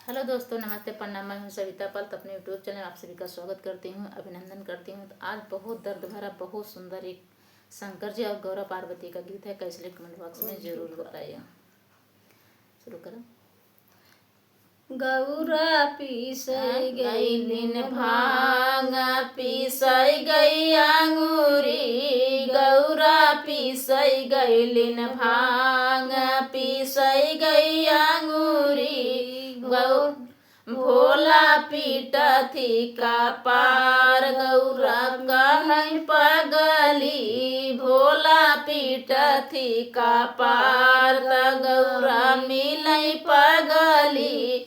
Hello दोस्तों, नमस्ते, प्रणाम। मैं हूं सविता पल्त। अपने यूट्यूब चैनल आप सभी का स्वागत करती हूं, अभिनंदन करती हूं। तो आज बहुत दर्द भरा, बहुत सुंदर एक शंकर जी और गौरा पार्वती का गीत है। कैसे लिख कमेंट बॉक्स में जरूर बताइए। शुरू करो। गौरा पीसई गईलिन भांग, पीसई गई अंगूरी। गौरा पीसई गईलिन भांग, पीसई गई अंगूरी। भोला पीटथी का पार, गौरा कहई पगली। भोला पीटथी का पार, त गौरा मिलई पगली।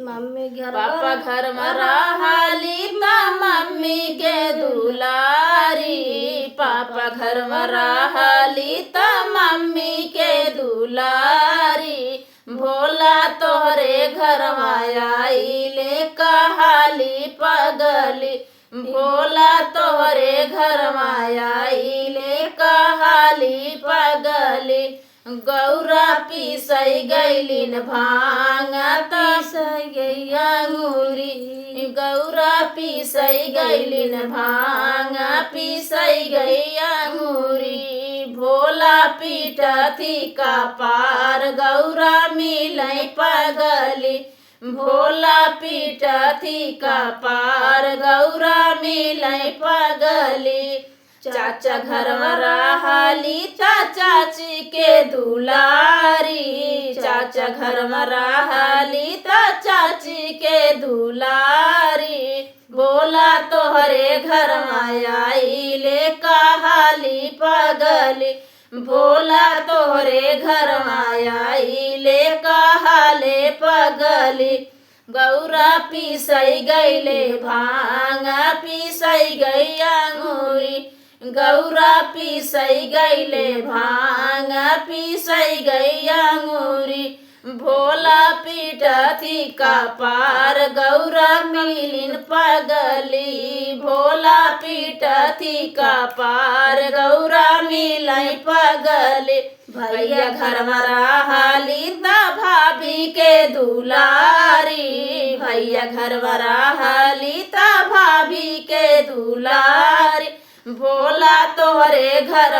मम्मी घर पापा घर में रहली त मम्मी के दुलारी। पापा घर में रहली त मम्मी के दुलारी। भोला तोहरे घर आइले कहाली पगली। भोला तोहरे घर आइले कहाली पगली। गौरा पीसई गईलिन भांग, पीसई गई अंगूरी। गौरा पीसई गईलिन भांग, पीसई गई अंगूरी। भोला पीटथी का पार, गौरा मिलई पगली। भोला पीटथी का पार, गौरा मिलई पगली। चाचा घर में रहली चाची के दुलारी। चाचा घर में रहली चाची के दुलारी। भोला तोहरे घर आइले कहाली पगली। भोला तोहरे घर आइले कहाले पगली। गौरा पीसई गईले भांग, पीसई गई अंगूरी। गौरा पीसई गईले भांग, पीसई गई अंगूरी। भोला पीटथी का पार, गौरा मिलिन पगली। भोला पीटथी का पार, गौरा मिलई पगली। भैया घर में रहली त भाभी के दुलारी। भैया घर में रहली त भाभी के दुलारी। भोला तोहरे घर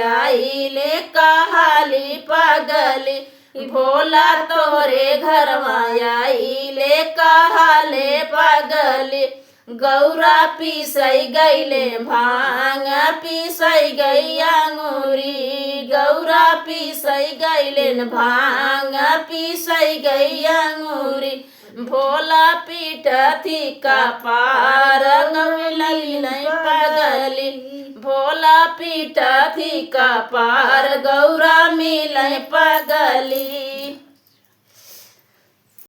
आइले कहाली पगली। भोला तोहरे घर आइले कहाले पगली। गौरा पीसई गईले भांग, पीसई गई अंगूरी। गौरा पीसई गईले भांग, पीसई गई अंगूरी। भोला पीटथी का पार, मिलई पगली। भोला पीटथी का पार, गौरा मिलई पगली।